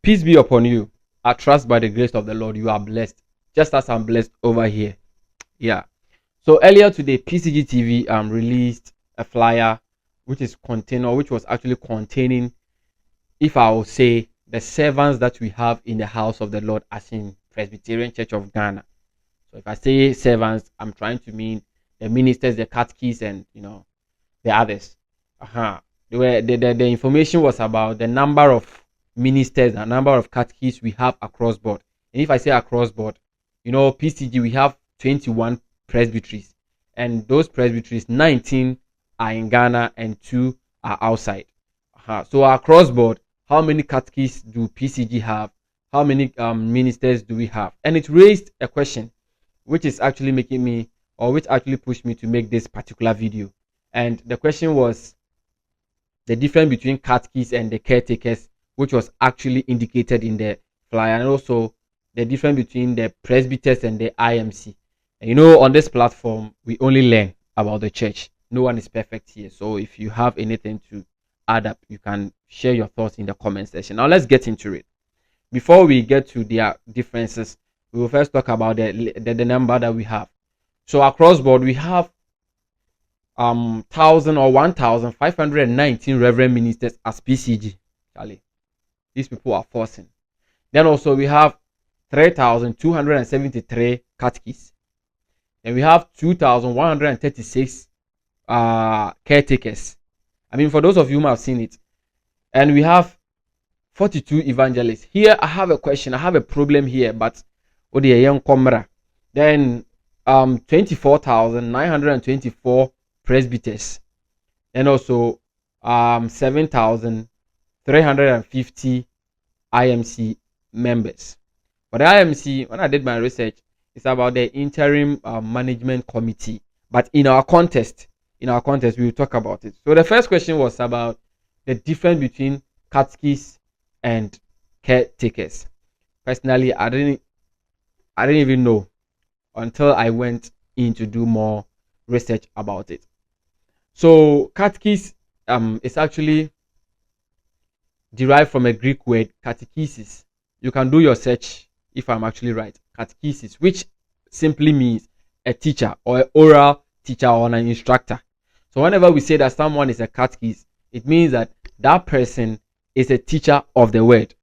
Peace be upon you. I trust by the grace of the Lord you are blessed, just as I'm blessed over here. Yeah. So earlier today, PCG TV released a flyer which was actually containing, if I will say, the servants that we have in the house of the Lord, as in Presbyterian Church of Ghana. So if I say servants, I'm trying to mean the ministers, the catechists, and the others. The information was about the number of ministers and number of catechists we have across board. And if I say across board, PCG, we have 21 presbyteries, and those presbyteries, 19 are in Ghana and 2 are outside. So across board, how many catechists do PCG have? How many ministers do we have? And it raised a question, which is actually which actually pushed me to make this particular video. And the question was the difference between catechists and the caretakers, which was actually indicated in the flyer, and also the difference between the presbyters and the IMC. And on this platform, we only learn about the church. No one is perfect here. So if you have anything to add up, you can share your thoughts in the comment section. Now let's get into it. Before we get to their differences, we will first talk about the number that we have. So across board, we have 1,519 reverend ministers as PCG. Charlie, these people are forcing. Then also we have 3,273 catechists, and we have 2,136 caretakers. I mean, for those of you who have seen it, and we have 42 evangelists. Here I have a question. I have a problem here, but then 24,924 presbyters, and also 7,350 IMC members. But the IMC, when I did my research, it's about the interim management committee. But in our contest, we will talk about it. So the first question was about the difference between catechists and caretakers. Personally, I didn't even know until I went in to do more research about it. So catechist is actually derived from a Greek word, catechesis. You can do your search if I'm actually right. Catechesis, which simply means a teacher or an oral teacher or an instructor. So whenever we say that someone is a catechist, it means that that person is a teacher of the word.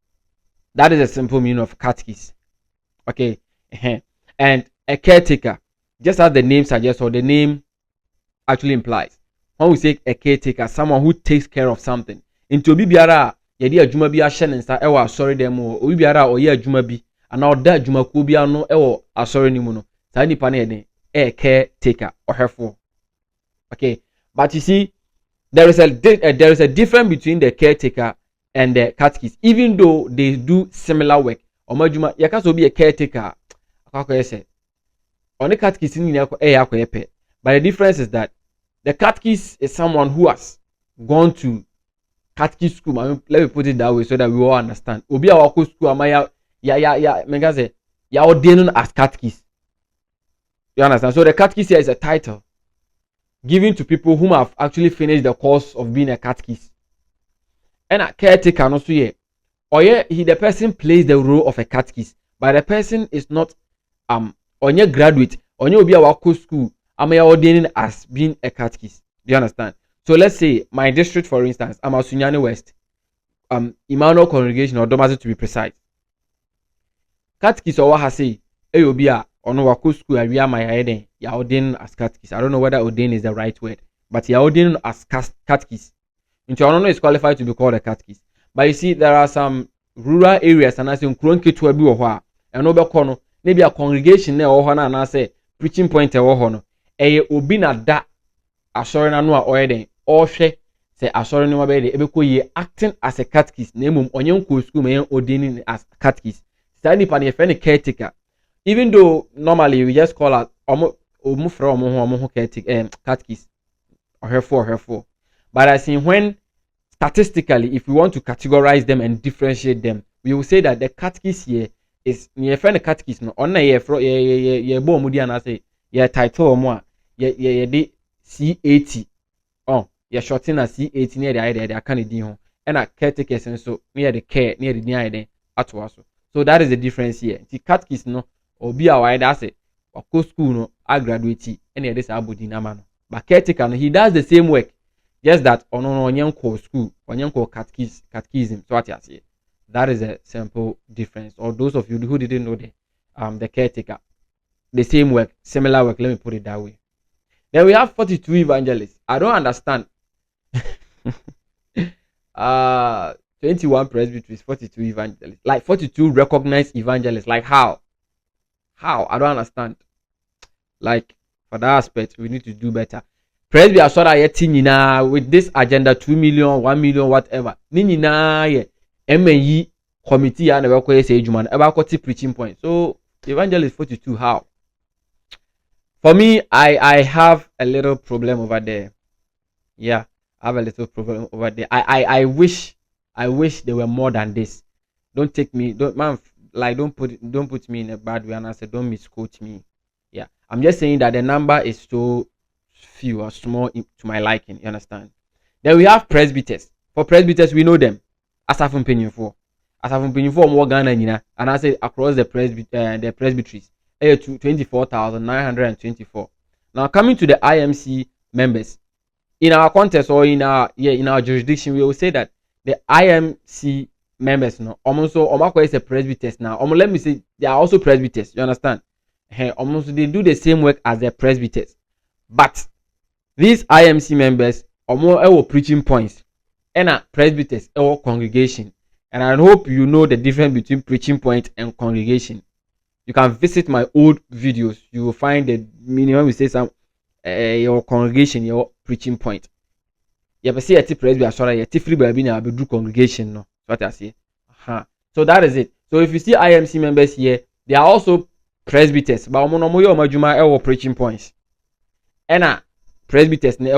That is a simple meaning of catechist. Okay. And a caretaker, just as the name suggests, or the name actually implies, when we say a caretaker, someone who takes care of something. Into bibiara, yedi adwuma bi ahye ne nsa ewo asori dem o bibiara o ye adwuma bi ana oda adwuma ko bi ano ewo asori ni mu no. Sa nipa na yeden a caretaker or herefore. Okay, but you see, there is a difference between the caretaker and the catechist, even though they do similar work. Omajuma yaka so be a caretaker. Akako say only catechist ni yakọ. But the difference is that the catechist is someone who has gone to catechist school. I mean, let me put it that way so that we all understand. Obi a wako school amaya ya ordained as catechist. You understand? So the catechist here is a title given to people who have actually finished the course of being a catechist. And a caretaker also here. Or the person plays the role of a catechist, but the person is not onye graduate, onye obi a wako school amaya ordained as being a catechist. Do you understand? So let's say my district, for instance, I'm Asunyani West, Emmanuel congregation or Domasi to be precise. Catechist or what I say, obi a ono wako school area my head ya ordained as catechist. I don't know whether ordained is the right word, but ya ordained as catechist. Into ono is qualified to be called a catechist. But you see, there are some rural areas and I say nkron ketu abi wo ho a eno be kono maybe a congregation na wo ho na say preaching point wo ho no obi na da asori na no a oyeden ohwe say asori no be de ebeko ye acting as a catechist na emom onye nko school me ordained as catechist. Standing pan a caretaker, even though normally we just call out catechist or herefore. But I think when statistically, if we want to categorize them and differentiate them, we will say that the catechist here is near friend catechist no on ye bo mudi and I say ye title mo ye de C80 ye shorten as C80 near the idea they can di ho and a caretaker so near the care near the atwaso. So that is the difference here. The catechist no or be a wide asset or co school no I graduate any of this abudi namano. But caretaker no, he does the same work. Just that on onyanko school, onyanko catechism. So what you say. That is a simple difference. Or those of you who didn't know the caretaker, the same work, similar work. Let me put it that way. Then we have 42 evangelists. I don't understand. 21 presbyteries, 42 evangelists. Like 42 recognized evangelists. Like how? How? I don't understand. Like for that aspect, we need to do better. Presby are sort of with this agenda 2 million, 1 million, whatever. Nina ye MNE committee and never say Juman ever got preaching point. So evangelist 42, how? For me, I have a little problem over there. Yeah, I have a little problem over there. I wish there were more than this. Don't take me, don't put me in a bad way, and I said don't misquote me. Yeah, I'm just saying that the number is so few or small to my liking. You understand? Then we have presbyters. For presbyters, we know them. Asafun Penyufo more Ghana, and I say across the presbyteries. 24,924. Now coming to the IMC members, in our context or in our jurisdiction, we will say that the IMC members no almost is a presbyters now. Let me say they are also presbyters. You understand? Almost they do the same work as the presbyters, but these IMC members almost preaching points and presbyters or congregation. And I hope you know the difference between preaching point and congregation. You can visit my old videos. You will find the meaning when we say some your congregation, your preaching point. You ever see a presby sorry, a free baby now be do congregation no. That's what I say. So that is it. So if you see IMC members here, they are also presbyters, but omo preaching points. And presbyters ne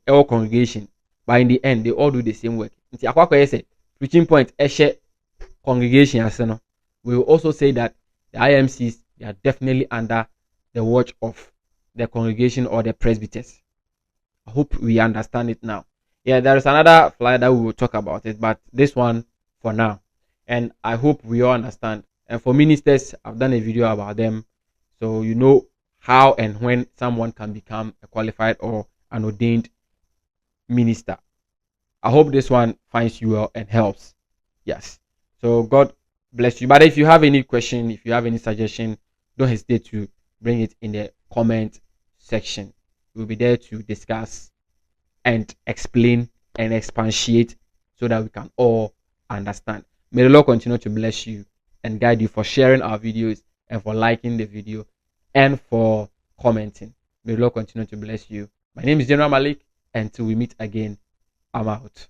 congregation. But in the end, they all do the same work. Nti akwakwa say preaching point congregation aseno. We will also say that the IMCs, they are definitely under the watch of the congregation or the presbyters. I hope we understand it now. Yeah, there is another flyer that we will talk about it, but this one for now. And I hope we all understand. And for ministers, I've done a video about them. So you know how and when someone can become a qualified or an ordained minister. I hope this one finds you well and helps. Yes. So God bless you. But if you have any question, if you have any suggestion, don't hesitate to bring it in the comment section. We'll be there to discuss and explain and expatiate so that we can all understand. May the Lord continue to bless you and guide you for sharing our videos and for liking the video and for commenting. May the Lord continue to bless you. My name is General Malik, and till we meet again, I'm out.